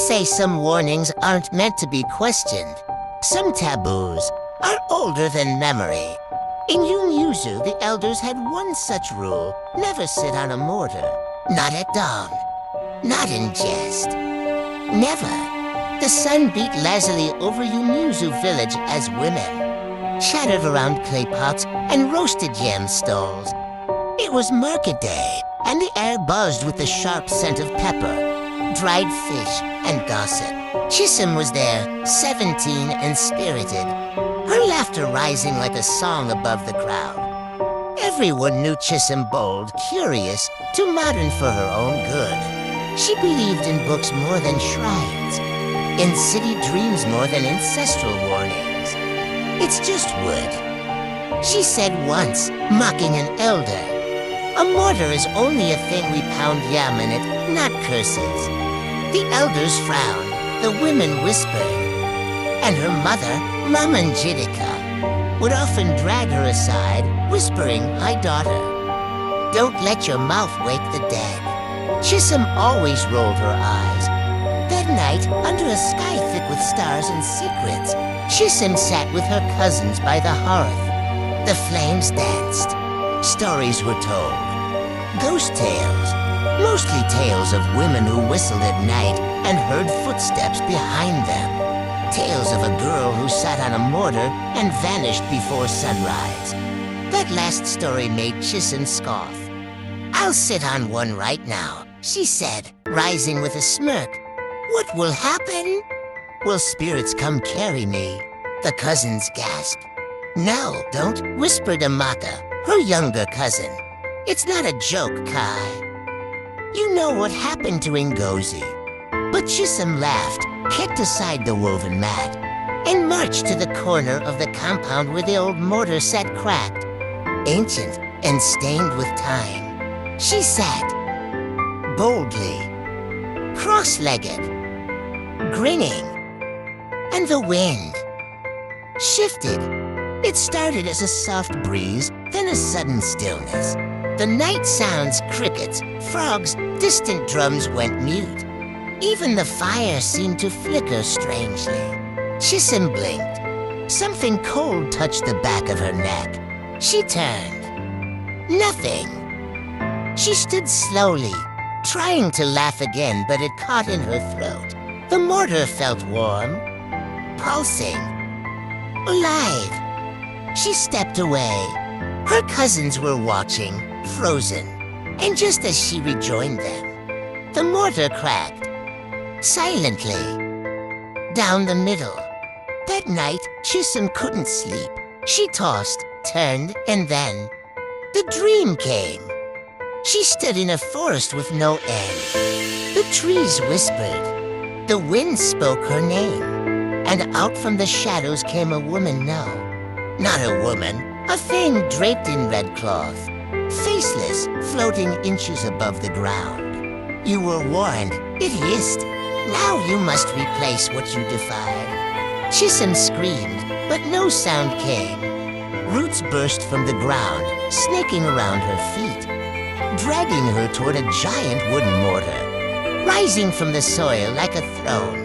say some warnings aren't meant to be questioned. Some taboos are older than memory. In Yunyuzu, the elders had one such rule: never sit on a mortar. Not at dawn. Not in jest. Never. The sun beat lazily over Yunyuzu village as women chattered around clay pots and roasted yam stalls. It was market day, and the air buzzed with the sharp scent of pepper, dried fish, and gossip. Chisum was there, 17 and spirited, her laughter rising like a song above the crowd. Everyone knew Chisum bold, curious, too modern for her own good. She believed in books more than shrines, in city dreams more than ancestral warnings. It's just wood, she said once, mocking an elder. A mortar is only a thing we pound yam in it, not curses. The elders frowned, the women whispered, and her mother, Mamanjidika, would often drag her aside, whispering, "My daughter, don't let your mouth wake the dead." Chisum always rolled her eyes. That night, under a sky thick with stars and secrets, Chisum sat with her cousins by the hearth. The flames danced. Stories were told. Ghost tales. Mostly tales of women who whistled at night and heard footsteps behind them. Tales of a girl who sat on a mortar and vanished before sunrise. That last story made Chisum scoff. "I'll sit on one right now," she said, rising with a smirk. "What will happen? Will spirits come carry me?" The cousins gasped. "No, don't," whispered Amaka, her younger cousin. "It's not a joke, Kai. You know what happened to Ngozi." But Chisum laughed, kicked aside the woven mat, and marched to the corner of the compound where the old mortar sat cracked, ancient and stained with time. She sat, boldly, cross-legged, grinning, and the wind shifted. It started as a soft breeze, then a sudden stillness. The night sounds, crickets, frogs, distant drums went mute. Even the fire seemed to flicker strangely. Chisum blinked. Something cold touched the back of her neck. She turned. Nothing. She stood slowly, trying to laugh again, but it caught in her throat. The mortar felt warm, pulsing, alive. She stepped away. Her cousins were watching, frozen, and just as she rejoined them, the mortar cracked, silently, down the middle. That night, Chisum couldn't sleep. She tossed, turned, and then the dream came. She stood in a forest with no end. The trees whispered. The wind spoke her name. And out from the shadows came a woman, no, not a woman, a thing draped in red cloth, faceless, floating inches above the ground. "You were warned," it hissed. "Now you must replace what you defied." Chisum screamed, but no sound came. Roots burst from the ground, snaking around her feet, dragging her toward a giant wooden mortar, rising from the soil like a throne.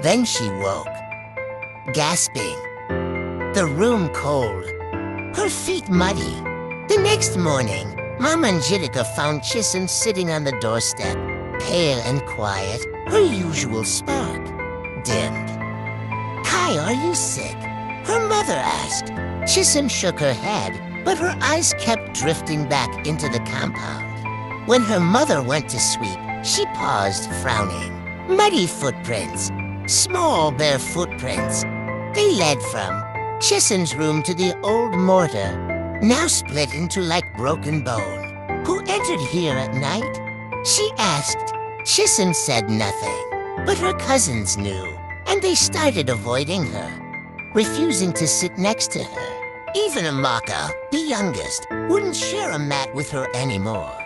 Then she woke, gasping, the room cold, her feet muddy. The next morning, Mamanjidika found Chisum sitting on the doorstep, pale and quiet, her usual spark dimmed. "Kai, are you sick?" her mother asked. Chisum shook her head, but her eyes kept drifting back into the compound. When her mother went to sweep, she paused, frowning. Muddy footprints, small bare footprints. They led from Chisum's room to the old mortar, now split into like broken bone. "Who entered here at night?" she asked. Chisum said nothing, but her cousins knew, and they started avoiding her, refusing to sit next to her. Even Amaka, the youngest, wouldn't share a mat with her anymore.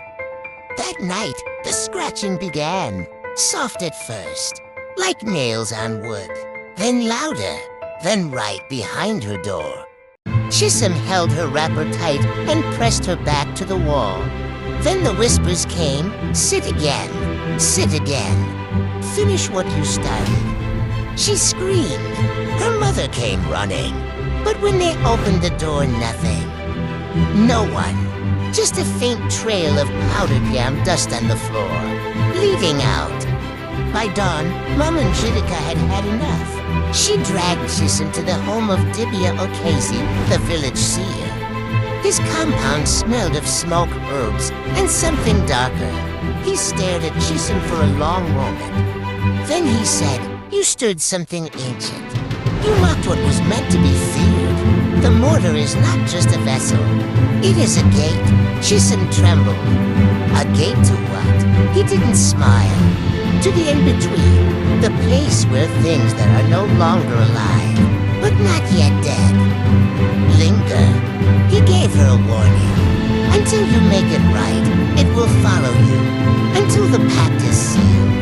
That night, the scratching began, soft at first, like nails on wood, then louder, then right behind her door. Chisum held her wrapper tight and pressed her back to the wall. Then the whispers came, "Sit again, sit again." finish what you started. She screamed. Her mother came running. But when they opened the door, nothing. No one. Just a faint trail of powdered yam dust on the floor, leading out. By dawn, Mom and Jidika had had enough. She dragged Chisholm to the home of Dibia O'Casey, the village seer. His compound smelled of smoke, herbs, and something darker. He stared at Chisholm for a long moment. Then he said, "You stirred something ancient. You mocked what was meant to be feared. The mortar is not just a vessel. It is a gate." Chisholm trembled. A gate to what? He didn't smile. To the in-between, the place where things that are no longer alive, but not yet dead, linger. He gave her a warning. Until you make it right, it will follow you. Until the pact is sealed.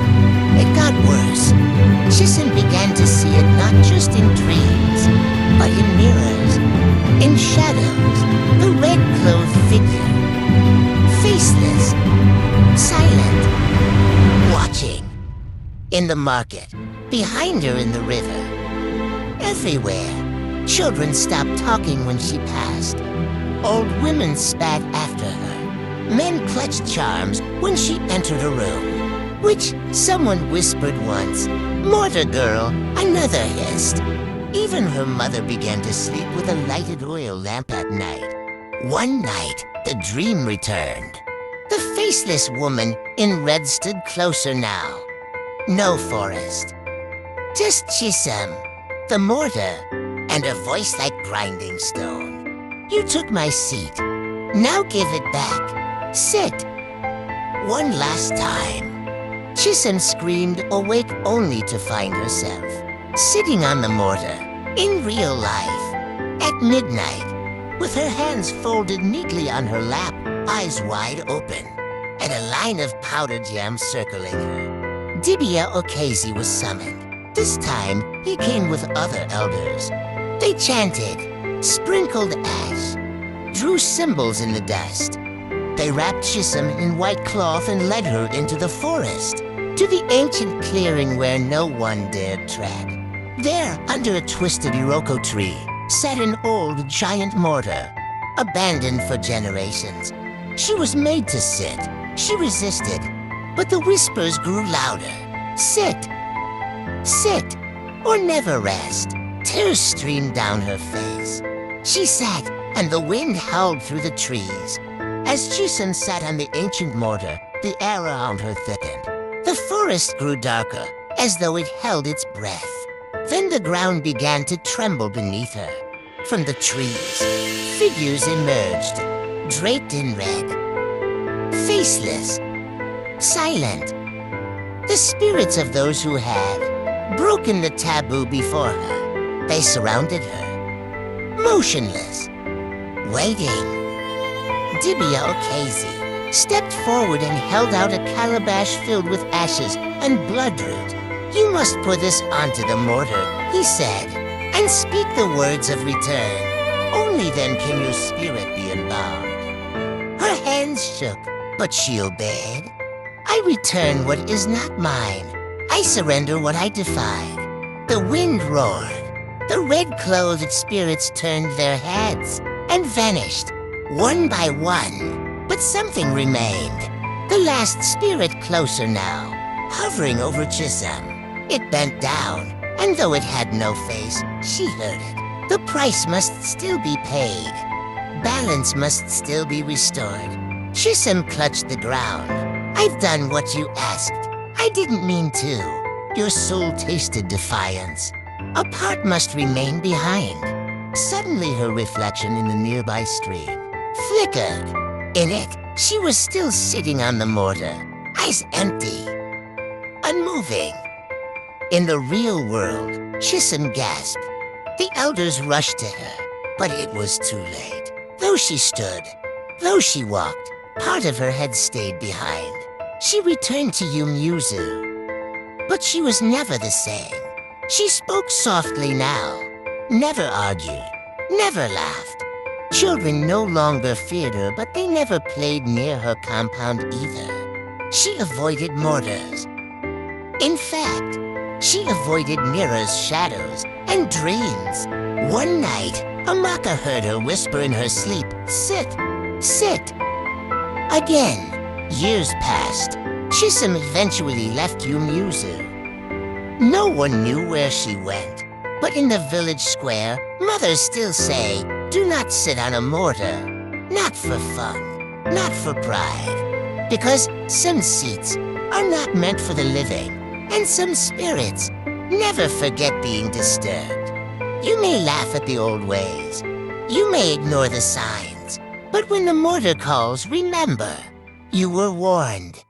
It got worse. Chisholm began to see it not just in dreams, but in mirrors, in shadows, the red-clothed figure. Faceless, silent, watching. In the market, behind her in the river. Everywhere, children stopped talking when she passed. Old women spat after her. Men clutched charms when she entered a room. Which someone whispered once, "Mortar girl," another hissed. Even her mother began to sleep with a lighted oil lamp at night. One night, the dream returned. The faceless woman in red stood closer now. No forest. Just Chisholm, the mortar, and a voice like grinding stone. "You took my seat. Now give it back. Sit." One last time. Chisholm screamed, awake only to find herself sitting on the mortar, in real life, at midnight, with her hands folded neatly on her lap, eyes wide open, and a line of powdered yam circling her. Dibia O'Casey was summoned. This time, he came with other elders. They chanted, sprinkled ash, drew symbols in the dust. They wrapped Chisholm in white cloth and led her into the forest, to the ancient clearing where no one dared tread. There, under a twisted Iroko tree, sat an old giant mortar, abandoned for generations. She was made to sit. She resisted, but the whispers grew louder. Sit, sit, or never rest. Tears streamed down her face. She sat, and the wind howled through the trees. As Chisholm sat on the ancient mortar, the air around her thickened. The forest grew darker, as though it held its breath. Then the ground began to tremble beneath her. From the trees, figures emerged, draped in red. Faceless, silent. The spirits of those who had broken the taboo before her. They surrounded her, motionless, waiting. Dibia O'Casey stepped forward and held out a calabash filled with ashes and bloodroot. "You must pour this onto the mortar," he said, "and speak the words of return. Only then can your spirit be embalmed." Her hands shook, but she obeyed. "I return what is not mine. I surrender what I defied." The wind roared. The red-clothed spirits turned their heads and vanished, one by one. But something remained. The last spirit closer now, hovering over Chisholm. It bent down, and though it had no face, she heard it. The price must still be paid. Balance must still be restored. Chisholm clutched the ground. "I've done what you asked. I didn't mean to." Your soul tasted defiance. A part must remain behind. Suddenly her reflection in the nearby stream flickered. In it, she was still sitting on the mortar, eyes empty, unmoving. In the real world, Chisholm gasped. The elders rushed to her, but it was too late. Though she stood, though she walked, part of her had stayed behind. She returned to Yumuzu, but she was never the same. She spoke softly now, never argued, never laughed. Children no longer feared her, but they never played near her compound either. She avoided mortars, In fact, she avoided mirrors, shadows, and dreams. One night, a mocker heard her whisper in her sleep, "Sit, sit." Again, years passed. Chisholm eventually left Umuzu. No one knew where she went, but in the village square, mothers still say, "Do not sit on a mortar. Not for fun, not for pride. Because some seats are not meant for the living, and some spirits never forget being disturbed." You may laugh at the old ways. You may ignore the signs. But when the mortar calls, remember, you were warned.